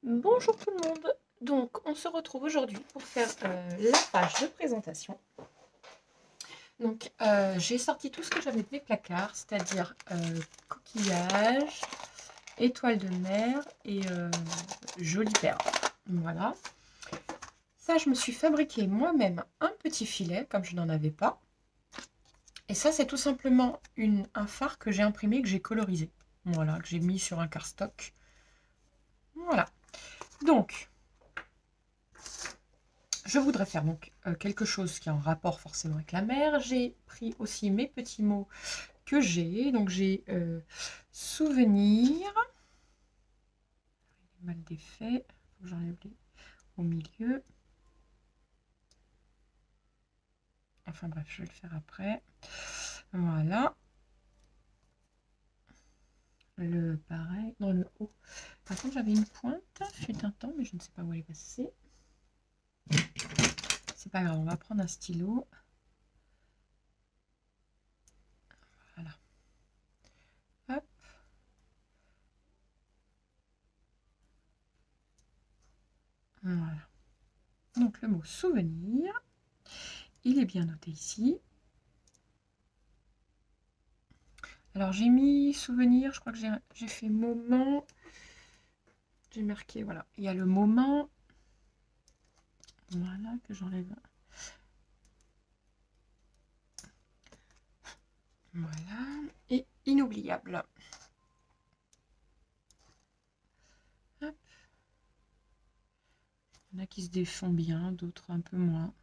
Bonjour tout le monde. Donc on se retrouve aujourd'hui pour faire la page de présentation. Donc j'ai sorti tout ce que j'avais des placards, c'est-à-dire coquillages, étoiles de mer et jolies perles. Voilà. Ça, je me suis fabriqué moi-même un petit filet, comme je n'en avais pas. Et ça, c'est tout simplement un phare que j'ai imprimé, que j'ai colorisé. Voilà, que j'ai mis sur un cardstock. Voilà. Donc, je voudrais faire donc quelque chose qui est en rapport forcément avec la mer. J'ai pris aussi mes petits mots que j'ai. Donc j'ai souvenir. Mal défait. Faut que j'enlève les au milieu. Enfin bref, je vais le faire après. Voilà. Le pareil dans le haut. Par contre, j'avais une pointe, fut un temps, mais je ne sais pas où elle est passée. C'est pas grave, on va prendre un stylo. Voilà. Hop. Voilà. Donc le mot souvenir, il est bien noté ici. Alors j'ai mis souvenir, je crois que j'ai fait moment. J'ai marqué, voilà, il y a le moment. Voilà, que j'enlève. Voilà, et inoubliable. Hop. Il y en a qui se défont bien, d'autres un peu moins.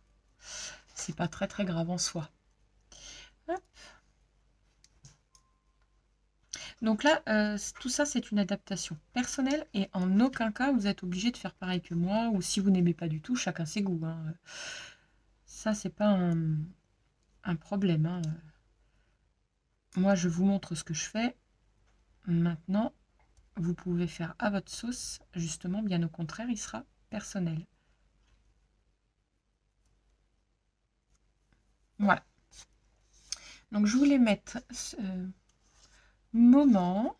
C'est pas très très grave en soi. Hop. Donc là, tout ça, c'est une adaptation personnelle et en aucun cas, vous êtes obligé de faire pareil que moi, ou si vous n'aimez pas du tout, chacun ses goûts. Hein. Ça, c'est pas un problème. Hein. Moi, je vous montre ce que je fais. Maintenant, vous pouvez faire à votre sauce. Justement, bien au contraire, il sera personnel. Voilà. Donc, je voulais mettre moment,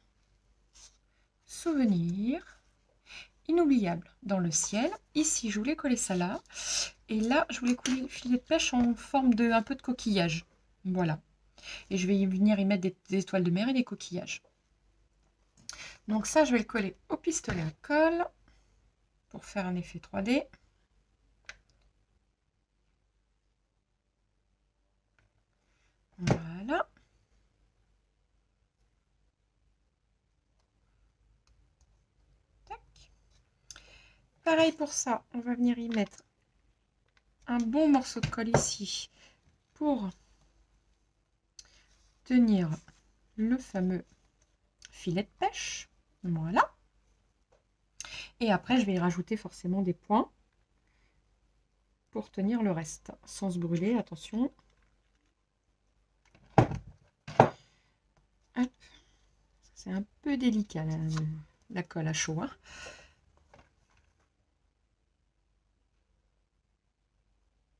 souvenir, inoubliable dans le ciel. Ici, je voulais coller ça là. Et là, je voulais coller le filet de pêche en forme de un peu de coquillage. Voilà. Et je vais venir y mettre des étoiles de mer et des coquillages. Donc ça, je vais le coller au pistolet à colle pour faire un effet 3D. Voilà. Tac. Pareil pour ça, on va venir y mettre un bon morceau de colle ici pour tenir le fameux filet de pêche. Voilà. Et après, je vais y rajouter forcément des points pour tenir le reste, sans se brûler, attention. C'est un peu délicat, la colle à chaud. Hein.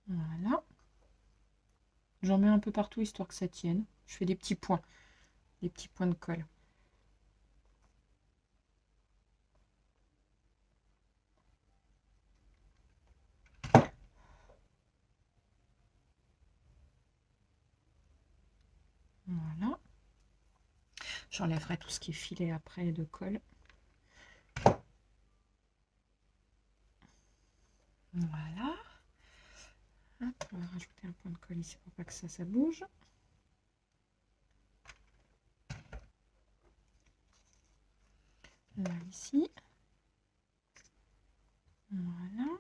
Voilà. J'en mets un peu partout, histoire que ça tienne. Je fais des petits points de colle. Voilà. J'enlèverai tout ce qui est filet après de colle. Voilà. Hop, on va rajouter un point de colle ici pour pas que ça bouge. Là, ici. Voilà.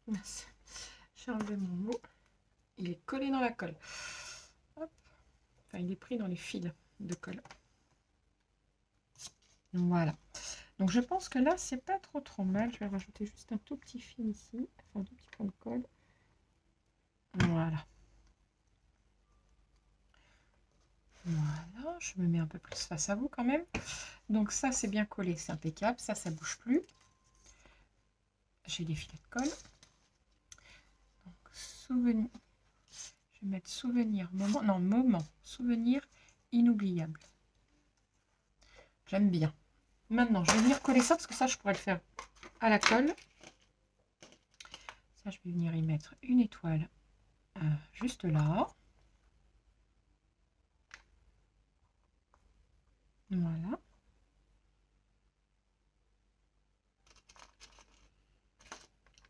Mince. J'ai enlevé mon mot. Il est collé dans la colle. Hop. Enfin, il est pris dans les fils de colle. Voilà. Donc je pense que là, c'est pas trop mal. Je vais rajouter juste un tout petit fil ici. Enfin, un tout petit point de colle. Voilà. Voilà. Je me mets un peu plus face à vous quand même. Donc ça, c'est bien collé. C'est impeccable. Ça bouge plus. J'ai des filets de colle. Donc, souvenir. Je vais mettre souvenir, moment. Non, moment. Souvenir, inoubliable. J'aime bien. Maintenant, je vais venir coller ça parce que ça, je pourrais le faire à la colle. Ça, je vais venir y mettre une étoile juste là. Voilà.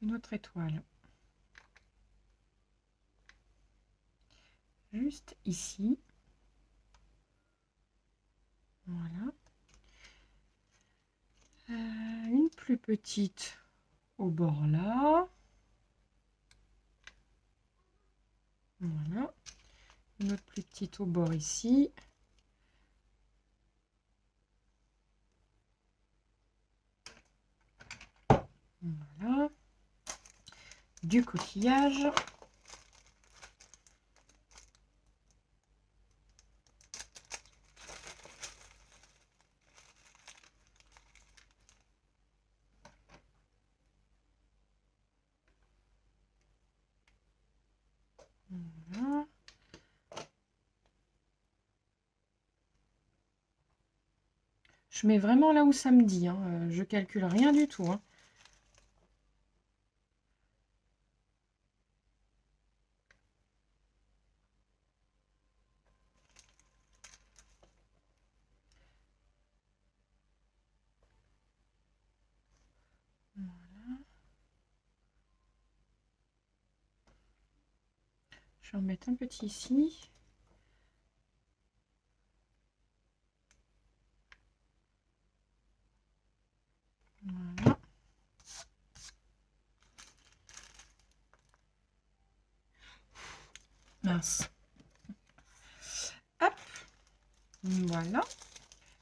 Une autre étoile. Juste ici. Voilà. Une plus petite au bord là. Voilà. Une autre plus petite au bord ici. Voilà. Du coquillage. Voilà. Je mets vraiment là où ça me dit, hein. Je calcule rien du tout, hein. Voilà. Je vais en mettre un petit ici. Voilà. Mince. Hop. Voilà.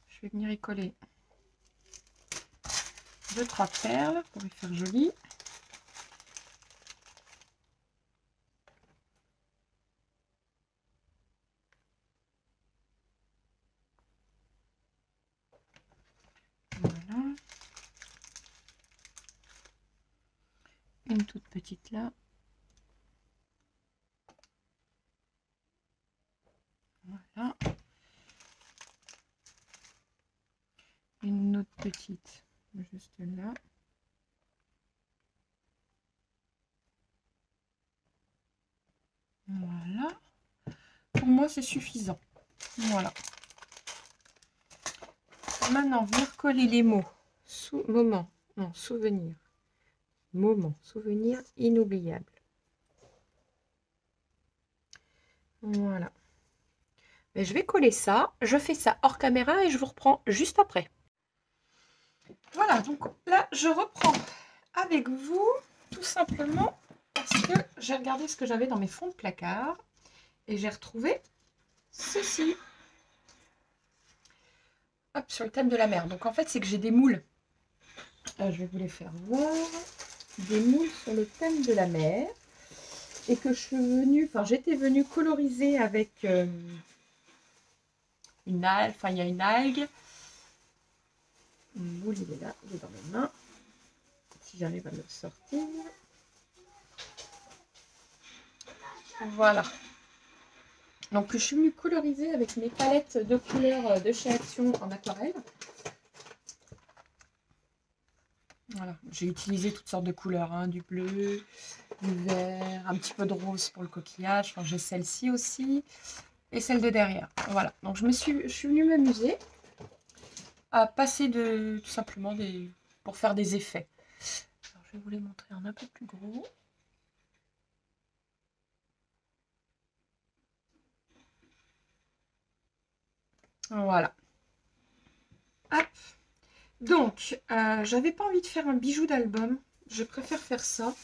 Je vais venir y coller 2-3 perles pour y faire joli. Voilà. Une toute petite là. Voilà. Une autre petite juste là. Voilà. Pour moi, c'est suffisant. Voilà. Maintenant, venir coller les mots. Moment. Non, souvenir. Moment. Souvenir inoubliable. Voilà. Et je vais coller ça. Je fais ça hors caméra et je vous reprends juste après. Voilà, donc là, je reprends avec vous, tout simplement, parce que j'ai regardé ce que j'avais dans mes fonds de placard et j'ai retrouvé ceci. Hop, sur le thème de la mer. Donc en fait, c'est que j'ai des moules. Je vais vous les faire voir. Des moules sur le thème de la mer. Et que je suis venue, enfin j'étais venue coloriser avec une algue, enfin il y a une algue. Mon moule il est là, il est dans mes mains. Si j'arrive à me le sortir. Voilà. Donc je suis venue coloriser avec mes palettes de couleurs de chez Action en aquarelle. Voilà, j'ai utilisé toutes sortes de couleurs, hein, du bleu, du vert, un petit peu de rose pour le coquillage. Enfin, j'ai celle-ci aussi et celle de derrière. Voilà, donc je suis venue m'amuser à passer tout simplement pour faire des effets. Alors, je vais vous les montrer en un peu plus gros. Voilà. Hop. Donc, j'avais pas envie de faire un bijou d'album. Je préfère faire ça.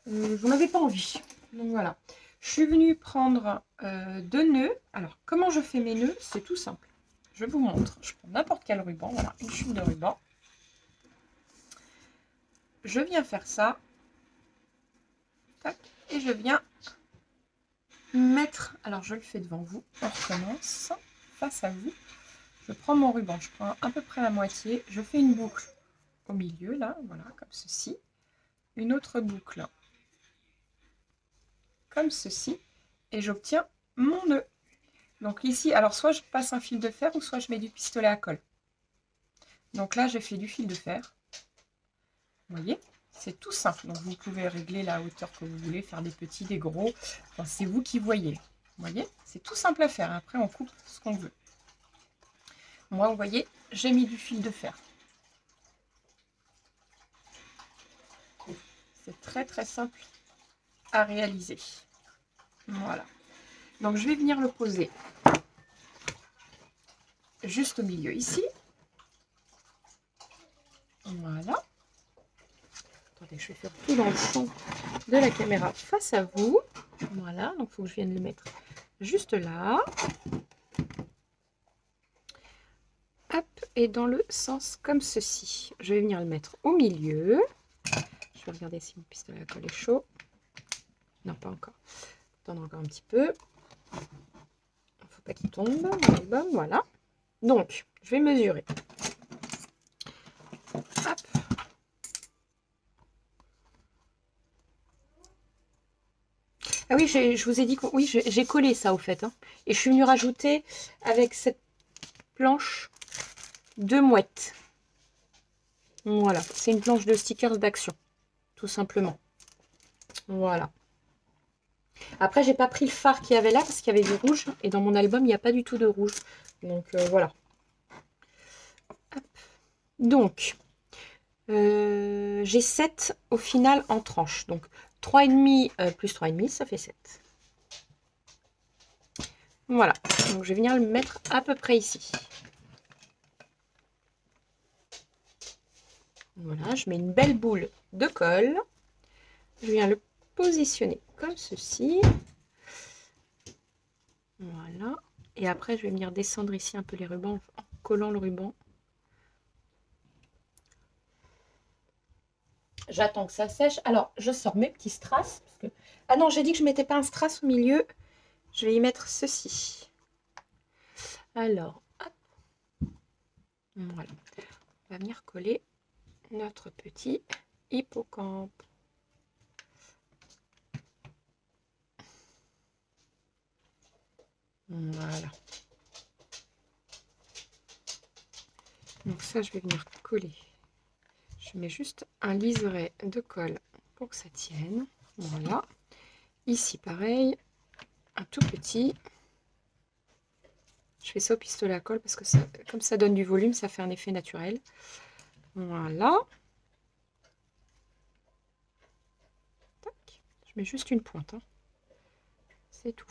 J'en avais pas envie. Donc voilà. Je suis venue prendre 2 nœuds. Alors, comment je fais mes nœuds? C'est tout simple. Je vous montre. Je prends n'importe quel ruban. Voilà, une chute de ruban. Je viens faire ça. Tac, et je viens mettre... Alors, je le fais devant vous. On recommence. Face à vous. Je prends mon ruban. Je prends à peu près la moitié. Je fais une boucle au milieu, là. Voilà, comme ceci. Une autre boucle comme ceci. Et j'obtiens mon nœud. Donc ici, alors soit je passe un fil de fer ou soit je mets du pistolet à colle. Donc là, je fais du fil de fer. Vous voyez, c'est tout simple. Donc vous pouvez régler la hauteur que vous voulez, faire des petits, des gros. Enfin, c'est vous qui voyez. Vous voyez, c'est tout simple à faire. Après, on coupe ce qu'on veut. Moi, vous voyez, j'ai mis du fil de fer. C'est très très simple à réaliser. Voilà. Donc je vais venir le poser juste au milieu ici. Voilà. Attendez, je vais faire tout dans le champ de la caméra face à vous. Voilà, donc il faut que je vienne le mettre juste là. Hop, et dans le sens comme ceci. Je vais venir le mettre au milieu. Je vais regarder si mon pistolet à colle est chaud. Non, pas encore. Attendre encore un petit peu. Il ne faut pas qu'il tombe. L'album, voilà. Donc, je vais mesurer. Hop. Ah oui, je vous ai dit que oui, j'ai collé ça au fait. Hein. Et je suis venue rajouter avec cette planche 2 mouettes. Voilà, c'est une planche de stickers d'Action, tout simplement. Voilà. Après, j'ai pas pris le fard qu'il y avait là parce qu'il y avait du rouge. Et dans mon album, il n'y a pas du tout de rouge. Donc, voilà. Hop. Donc, j'ai 7 au final en tranche. Donc, 3,5 plus 3,5, ça fait 7. Voilà. Donc, je vais venir le mettre à peu près ici. Voilà, je mets une belle boule de colle. Je viens le positionner comme ceci. Voilà. Et après, je vais venir descendre ici un peu les rubans en collant le ruban. J'attends que ça sèche. Alors, je sors mes petits strass. Parce que... Ah non, j'ai dit que je ne mettais pas un strass au milieu. Je vais y mettre ceci. Alors, hop. Voilà. On va venir coller notre petit hippocampe. Voilà. Donc ça, je vais venir coller. Je mets juste un liseré de colle pour que ça tienne. Voilà. Ici, pareil, un tout petit. Je fais ça au pistolet à colle parce que ça, comme ça donne du volume, ça fait un effet naturel. Voilà. Tac. Je mets juste une pointe. Hein. C'est tout.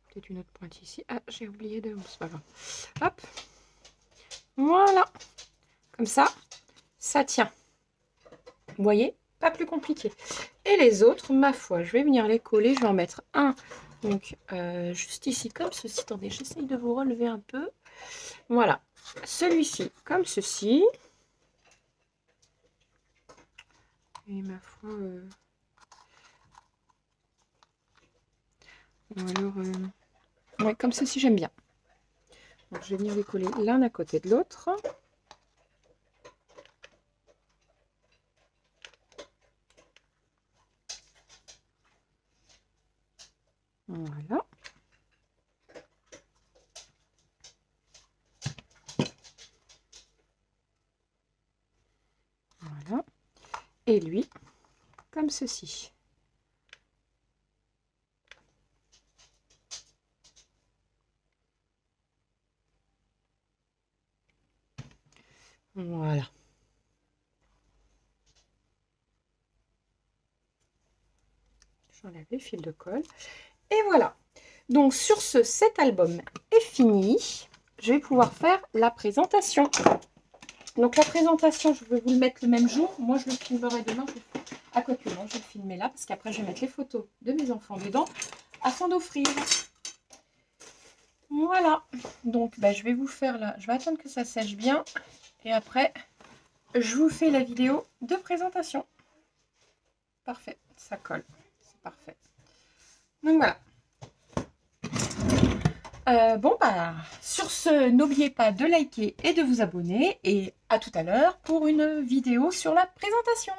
Peut-être une autre pointe ici. Ah, j'ai oublié de... C'est pas grave. Hop. Voilà. Comme ça, ça tient. Vous voyez? Pas plus compliqué. Et les autres, ma foi, je vais venir les coller. Je vais en mettre un. Donc, juste ici, comme ceci. Attendez, j'essaye de vous relever un peu. Voilà. Celui-ci, comme ceci. Et ma foi... Ou alors... Ouais, comme ceci, j'aime bien. Donc, je vais venir les coller l'un à côté de l'autre. Voilà. Voilà. Et lui, comme ceci. Voilà. J'enlève les fils de colle. Et voilà. Donc sur ce, cet album est fini. Je vais pouvoir faire la présentation. Donc la présentation, je vais vous le mettre le même jour. Moi, je le filmerai demain. À quoi que non, je vais le filmer là parce qu'après, je vais mettre les photos de mes enfants dedans afin d'offrir. Voilà. Donc, bah, je vais vous faire là. Je vais attendre que ça sèche bien. Et après, je vous fais la vidéo de présentation. Parfait. Ça colle. C'est parfait. Donc voilà. Bon, bah, sur ce, n'oubliez pas de liker et de vous abonner. Et à tout à l'heure pour une vidéo sur la présentation.